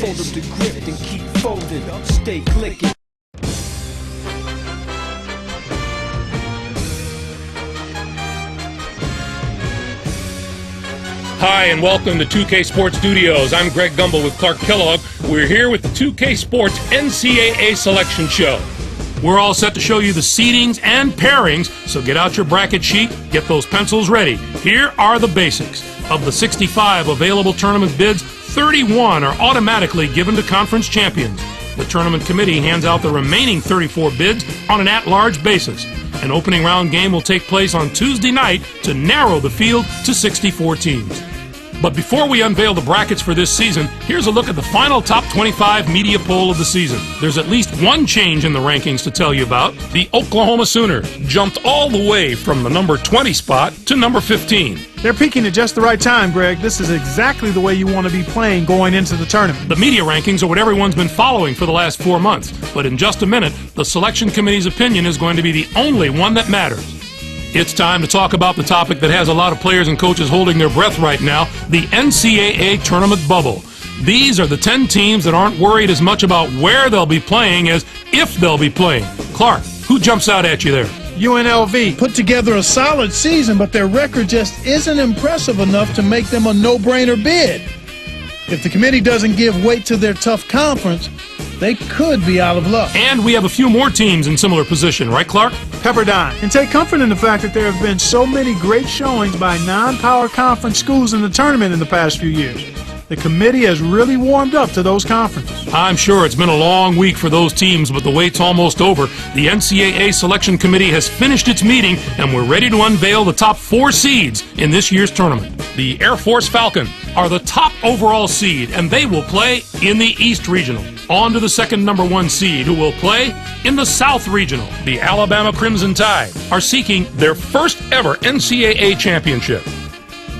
Told them to grip and keep folding, stay clicking. Hi, and welcome to 2K Sports Studios. I'm Greg Gumbel with Clark Kellogg. We're here with the 2K Sports NCAA Selection Show. We're all set to show you the seedings and pairings, so get out your bracket sheet, get those pencils ready. Here are the basics. Of the 65 available tournament bids, 31 are automatically given to conference champions. The tournament committee hands out the remaining 34 bids on an at-large basis. An opening round game will take place on Tuesday night to narrow the field to 64 teams. But before we unveil the brackets for this season, here's a look at the final top 25 media poll of the season. There's at least one change in the rankings to tell you about. The Oklahoma Sooners jumped all the way from the number 20 spot to number 15. They're peaking at just the right time, Greg. This is exactly the way you want to be playing going into the tournament. The media rankings are what everyone's been following for the last 4 months. But in just a minute, the selection committee's opinion is going to be the only one that matters. It's time to talk about the topic that has a lot of players and coaches holding their breath right now, the NCAA tournament bubble. These are the 10 teams that aren't worried as much about where they'll be playing as if they'll be playing. Clark, who jumps out at you there? UNLV. Put together a solid season, but their record just isn't impressive enough to make them a no-brainer bid. If the committee doesn't give weight to their tough conference, they could be out of luck. And we have a few more teams in similar position, right, Clark? Pepperdine. And take comfort in the fact that there have been so many great showings by non-power conference schools in the tournament in the past few years. The committee has really warmed up to those conferences. I'm sure it's been a long week for those teams, but the wait's almost over. The NCAA Selection Committee has finished its meeting, and we're ready to unveil the top 4 seeds in this year's tournament. The Air Force Falcons are the top overall seed, and they will play in the East Regional. On to the second number 1 seed, who will play in the South Regional. The Alabama Crimson Tide are seeking their first ever NCAA championship.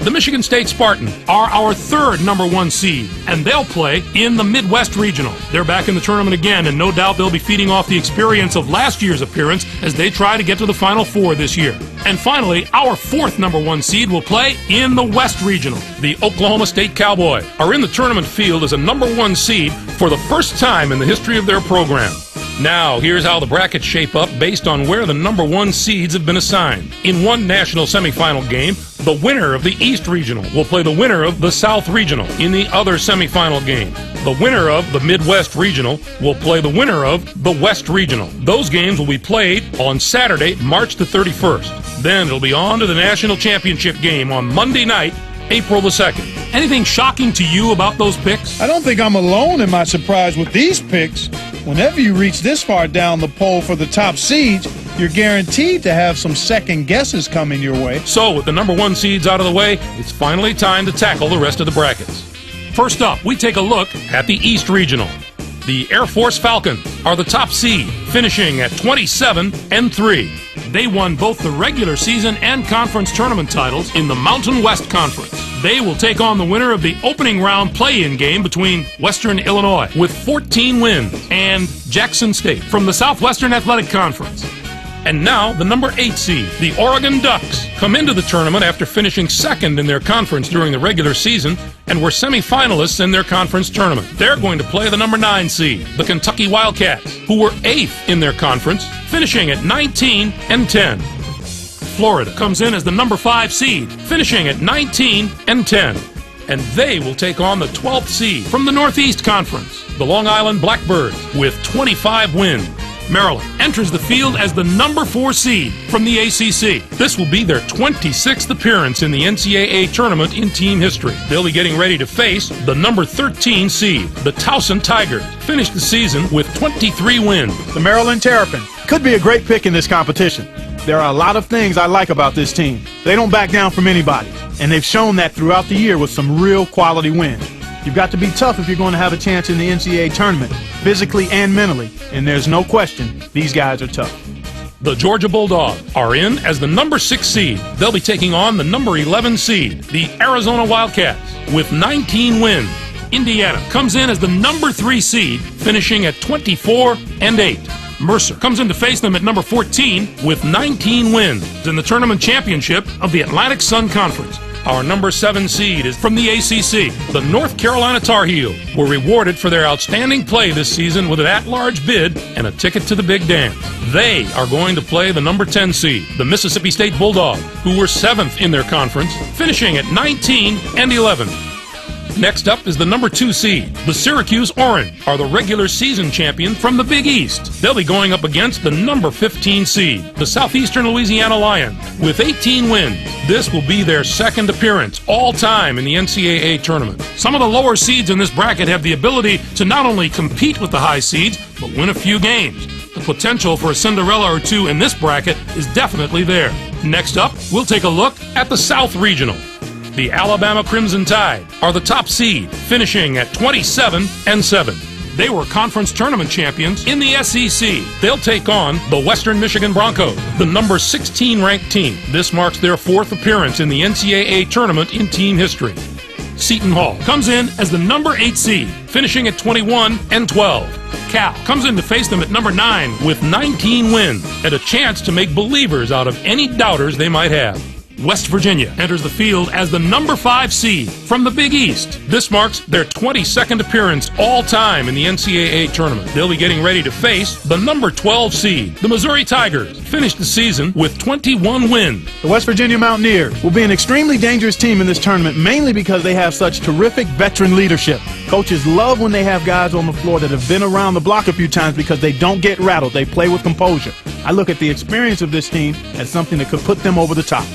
The Michigan State Spartans are our third number 1 seed, and they'll play in the Midwest Regional. They're back in the tournament again, and no doubt they'll be feeding off the experience of last year's appearance as they try to get to the Final Four this year. And finally, our fourth number 1 seed will play in the West Regional. The Oklahoma State Cowboys are in the tournament field as a number 1 seed for the first time in the history of their program. Now, here's how the brackets shape up based on where the number 1 seeds have been assigned. In one national semifinal game, the winner of the East Regional will play the winner of the South Regional. In the other semifinal game, the winner of the Midwest Regional will play the winner of the West Regional. Those games will be played on Saturday, March the 31st. Then it'll be on to the national championship game on Monday night, April the 2nd. Anything shocking to you about those picks? I don't think I'm alone in my surprise with these picks. Whenever you reach this far down the poll for the top seeds, you're guaranteed to have some second guesses coming your way. So, with the number 1 seeds out of the way, it's finally time to tackle the rest of the brackets. First up, we take a look at the East Regional. The Air Force Falcons are the top seed, finishing at 27-3. They won both the regular season and conference tournament titles in the Mountain West Conference. They will take on the winner of the opening round play-in game between Western Illinois with 14 wins and Jackson State from the Southwestern Athletic Conference. And now, the number 8 seed, the Oregon Ducks, come into the tournament after finishing second in their conference during the regular season and were semifinalists in their conference tournament. They're going to play the number 9 seed, the Kentucky Wildcats, who were 8th in their conference, finishing at 19-10. Florida comes in as the number 5 seed, finishing at 19-10. And they will take on the 12th seed from the Northeast Conference, the Long Island Blackbirds, with 25 wins. Maryland enters the field as the number 4 seed from the ACC. This will be their 26th appearance in the NCAA tournament in team history. They'll be getting ready to face the number 13 seed, the Towson Tigers. Finished the season with 23 wins. The Maryland Terrapin could be a great pick in this competition. There are a lot of things I like about this team. They don't back down from anybody, and they've shown that throughout the year with some real quality wins. You've got to be tough if you're going to have a chance in the NCAA tournament, physically and mentally, and there's no question these guys are tough. The Georgia Bulldogs are in as the number 6 seed. They'll be taking on the number 11 seed, the Arizona Wildcats, with 19 wins. Indiana comes in as the number 3 seed, finishing at 24-8. Mercer comes in to face them at number 14 with 19 wins in the tournament championship of the Atlantic Sun Conference. Our number 7 seed is from the ACC. The North Carolina Tar Heels were rewarded for their outstanding play this season with an at-large bid and a ticket to the Big Dance. They are going to play the number 10 seed, the Mississippi State Bulldogs, who were 7th in their conference, finishing at 19 and 11. Next up is the number 2 seed. The Syracuse Orange are the regular season champion from the Big East. They'll be going up against the number 15 seed, the Southeastern Louisiana Lions, with 18 wins. This will be their second appearance all-time in the NCAA tournament. Some of the lower seeds in this bracket have the ability to not only compete with the high seeds, but win a few games. The potential for a Cinderella or two in this bracket is definitely there. Next up, we'll take a look at the South Regional. The Alabama Crimson Tide are the top seed, finishing at 27 and 7. They were conference tournament champions in the SEC. They'll take on the Western Michigan Broncos, the number 16 ranked team. This marks their 4th appearance in the NCAA tournament in team history. Seton Hall comes in as the number 8 seed, finishing at 21 and 12. Cal comes in to face them at number 9 with 19 wins and a chance to make believers out of any doubters they might have. West Virginia enters the field as the number 5 seed from the Big East. This marks their 22nd appearance all-time in the NCAA tournament. They'll be getting ready to face the number 12 seed. The Missouri Tigers finished the season with 21 wins. The West Virginia Mountaineers will be an extremely dangerous team in this tournament, mainly because they have such terrific veteran leadership. Coaches love when they have guys on the floor that have been around the block a few times because they don't get rattled. They play with composure. I look at the experience of this team as something that could put them over the top.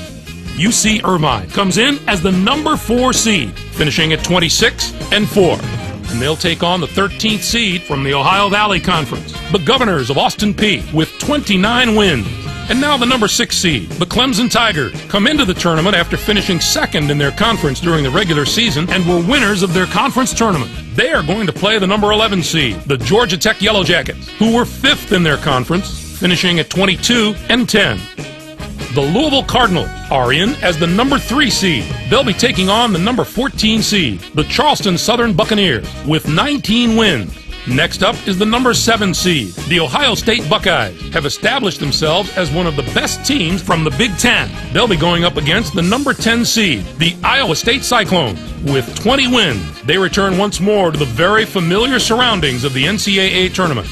UC Irvine comes in as the number 4 seed, finishing at 26 and 4. And they'll take on the 13th seed from the Ohio Valley Conference, the Governors of Austin Peay, with 29 wins. And now the number 6 seed, the Clemson Tigers, come into the tournament after finishing 2nd in their conference during the regular season and were winners of their conference tournament. They are going to play the number 11 seed, the Georgia Tech Yellow Jackets, who were 5th in their conference, finishing at 22 and 10. The Louisville Cardinals are in as the number 3 seed. They'll be taking on the number 14 seed, the Charleston Southern Buccaneers, with 19 wins. Next up is the number 7 seed. The Ohio State Buckeyes have established themselves as one of the best teams from the Big Ten. They'll be going up against the number 10 seed, the Iowa State Cyclones, with 20 wins. They return once more to the very familiar surroundings of the NCAA tournament.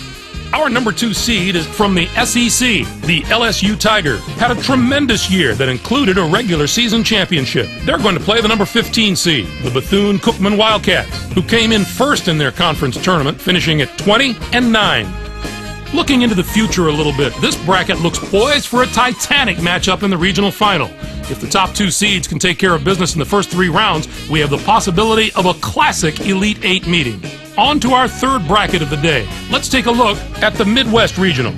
Our number 2 seed is from the SEC. The LSU Tigers had a tremendous year that included a regular season championship. They're going to play the number 15 seed, the Bethune-Cookman Wildcats, who came in 1st in their conference tournament, finishing at 20 and 9. Looking into the future a little bit, this bracket looks poised for a titanic matchup in the regional final. If the top 2 seeds can take care of business in the first 3 rounds, we have the possibility of a classic Elite 8 meeting. On to our 3rd bracket of the day. Let's take a look at the Midwest Regional.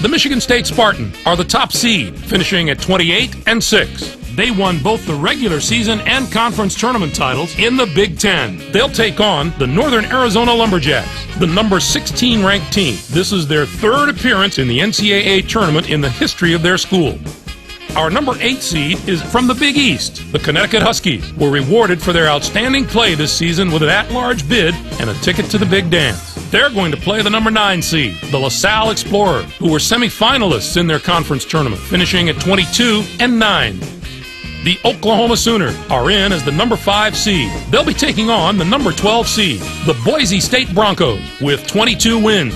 The Michigan State Spartans are the top seed, finishing at 28 and 6. They won both the regular season and conference tournament titles in the Big Ten. They'll take on the Northern Arizona Lumberjacks, the number 16 ranked team. This is their 3rd appearance in the NCAA tournament in the history of their school. Our number 8 seed is from the Big East. The Connecticut Huskies were rewarded for their outstanding play this season with an at-large bid and a ticket to the Big Dance. They're going to play the number 9 seed, the LaSalle Explorers, who were semifinalists in their conference tournament, finishing at 22 and 9. The Oklahoma Sooners are in as the number 5 seed. They'll be taking on the number 12 seed, the Boise State Broncos, with 22 wins.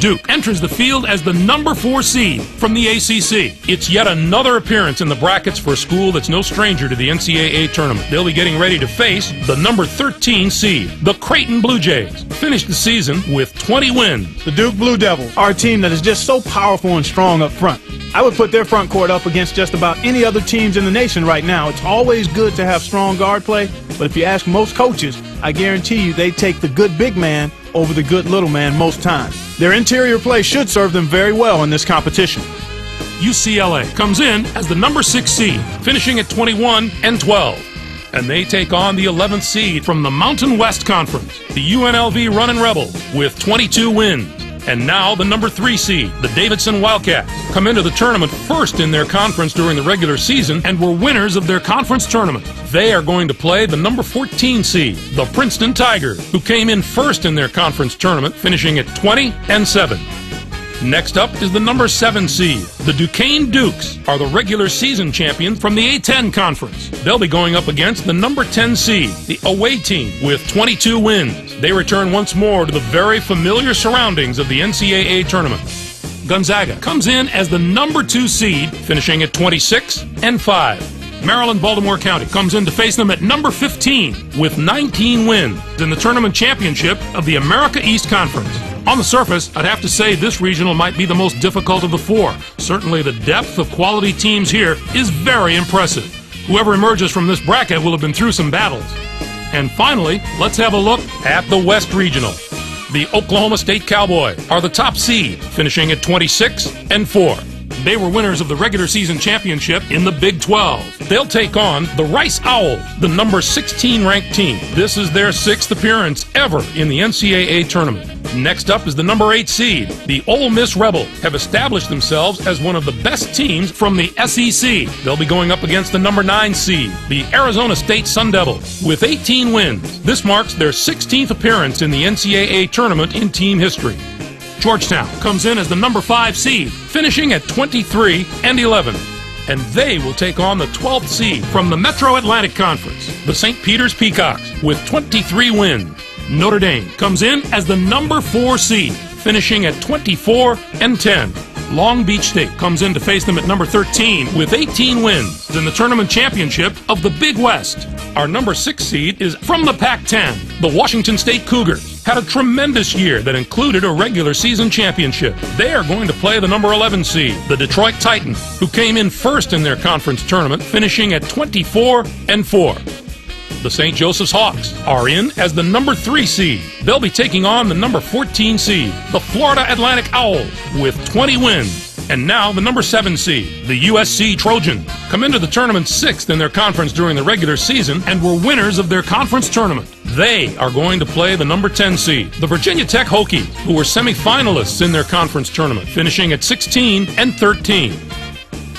Duke enters the field as the number 4 seed from the ACC. It's yet another appearance in the brackets for a school that's no stranger to the NCAA tournament. They'll be getting ready to face the number 13 seed, the Creighton Blue Jays. Finished the season with 20 wins. The Duke Blue Devils are a team that is just so powerful and strong up front. I would put their front court up against just about any other teams in the nation right now. It's always good to have strong guard play, but if you ask most coaches, I guarantee you they take the good big man over the good little man most times. Their interior play should serve them very well in this competition. UCLA comes in as the number 6 seed, finishing at 21 and 12. And they take on the 11th seed from the Mountain West Conference, the UNLV Runnin' Rebels, with 22 wins. And now the number 3 seed, the Davidson Wildcats, come into the tournament 1st in their conference during the regular season and were winners of their conference tournament. They are going to play the number 14 seed, the Princeton Tigers, who came in 1st in their conference tournament, finishing at 20 and 7. Next up is the number 7 seed. The Duquesne Dukes are the regular season champions from the A10 Conference. They'll be going up against the number 10 seed, the away team, with 22 wins. They return once more to the very familiar surroundings of the NCAA tournament. Gonzaga comes in as the number 2 seed, finishing at 26-5. Maryland-Baltimore County comes in to face them at number 15 with 19 wins in the tournament championship of the America East Conference. On the surface, I'd have to say this regional might be the most difficult of the 4. Certainly the depth of quality teams here is very impressive. Whoever emerges from this bracket will have been through some battles. And finally, let's have a look at the West Regional. The Oklahoma State Cowboys are the top seed, finishing at 26-4. They were winners of the regular season championship in the Big 12. They'll take on the Rice Owls, the number 16 ranked team. This is their 6th appearance ever in the NCAA tournament. Next up is the number 8 seed. The Ole Miss Rebels have established themselves as one of the best teams from the SEC. They'll be going up against the number 9 seed, the Arizona State Sun Devils, with 18 wins. This marks their 16th appearance in the NCAA tournament in team history. Georgetown comes in as the number 5 seed, finishing at 23-11. And they will take on the 12th seed from the Metro Atlantic Conference, the St. Peter's Peacocks, with 23 wins. Notre Dame comes in as the number 4 seed, finishing at 24-10. Long Beach State comes in to face them at number 13 with 18 wins in the tournament championship of the Big West. Our number 6 seed is from the Pac-10. The Washington State Cougars had a tremendous year that included a regular season championship. They are going to play the number 11 seed, the Detroit Titans, who came in first in their conference tournament, finishing at 24-4. The St. Joseph's Hawks are in as the number 3 seed. They'll be taking on the number 14 seed, the Florida Atlantic Owls, with 20 wins. And now the number 7 seed, the Usc Trojan, come into the tournament 6th in their conference during the regular season and were winners of their conference tournament. They are going to play the number 10 seed, the Virginia Tech Hokies, who were semifinalists in their conference tournament, finishing at 16-13.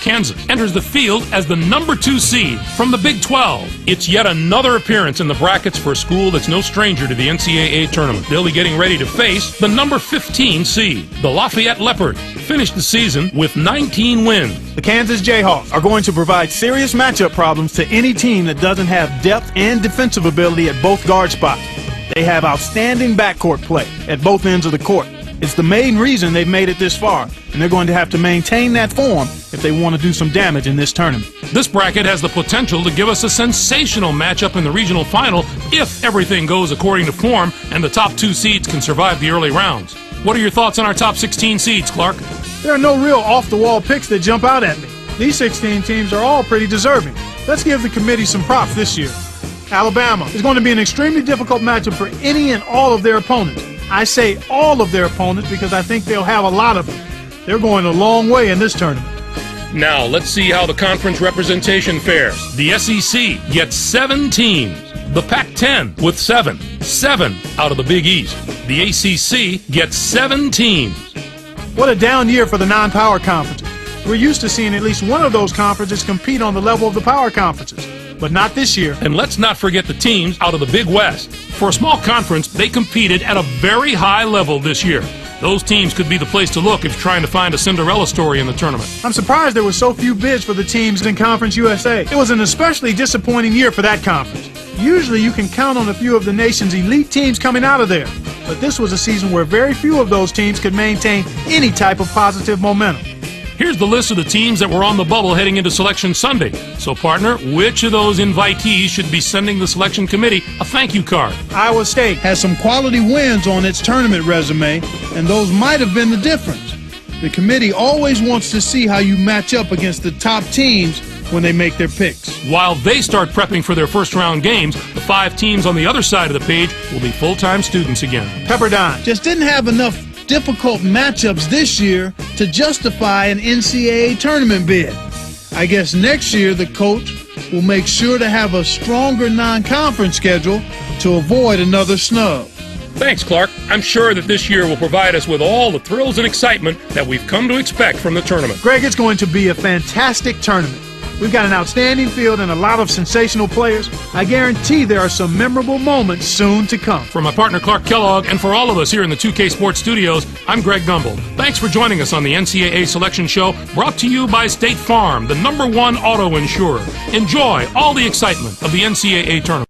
Kansas enters the field as the number 2 seed from the Big 12. It's yet another appearance in the brackets for a school that's no stranger to the NCAA tournament. They'll be getting ready to face the number 15 seed. The Lafayette Leopards finished the season with 19 wins. The Kansas Jayhawks are going to provide serious matchup problems to any team that doesn't have depth and defensive ability at both guard spots. They have outstanding backcourt play at both ends of the court. It's the main reason they've made it this far, and they're going to have to maintain that form if they want to do some damage in this tournament. This bracket has the potential to give us a sensational matchup in the regional final if everything goes according to form and the top 2 seeds can survive the early rounds. What are your thoughts on our top 16 seeds, Clark? There are no real off-the-wall picks that jump out at me. These 16 teams are all pretty deserving. Let's give the committee some props this year. Alabama is going to be an extremely difficult matchup for any and all of their opponents. I say all of their opponents because I think they'll have a lot of them. They're going a long way in this tournament. Now, let's see how the conference representation fares. The SEC gets 7 teams. The Pac-10 with 7. 7 out of the Big East. The ACC gets 7 teams. What a down year for the non-power conferences. We're used to seeing at least one of those conferences compete on the level of the power conferences, but not this year. And let's not forget the teams out of the Big West. For a small conference, they competed at a very high level this year. Those teams could be the place to look if you're trying to find a Cinderella story in the tournament. I'm surprised there were so few bids for the teams in Conference USA. It was an especially disappointing year for that conference. Usually you can count on a few of the nation's elite teams coming out of there, but this was a season where very few of those teams could maintain any type of positive momentum. Here's the list of the teams that were on the bubble heading into Selection Sunday. So, partner, which of those invitees should be sending the selection committee a thank you card? Iowa State has some quality wins on its tournament resume, and those might have been the difference. The committee always wants to see how you match up against the top teams when they make their picks. While they start prepping for their first-round games, the 5 teams on the other side of the page will be full-time students again. Pepperdine just didn't have enough difficult matchups this year to justify an NCAA tournament bid. I guess next year the coach will make sure to have a stronger non-conference schedule to avoid another snub. Thanks, Clark. I'm sure that this year will provide us with all the thrills and excitement that we've come to expect from the tournament. Greg, it's going to be a fantastic tournament. We've got an outstanding field and a lot of sensational players. I guarantee there are some memorable moments soon to come. For my partner Clark Kellogg and for all of us here in the 2K Sports Studios, I'm Greg Gumbel. Thanks for joining us on the NCAA Selection Show, brought to you by State Farm, the #1 auto insurer. Enjoy all the excitement of the NCAA tournament.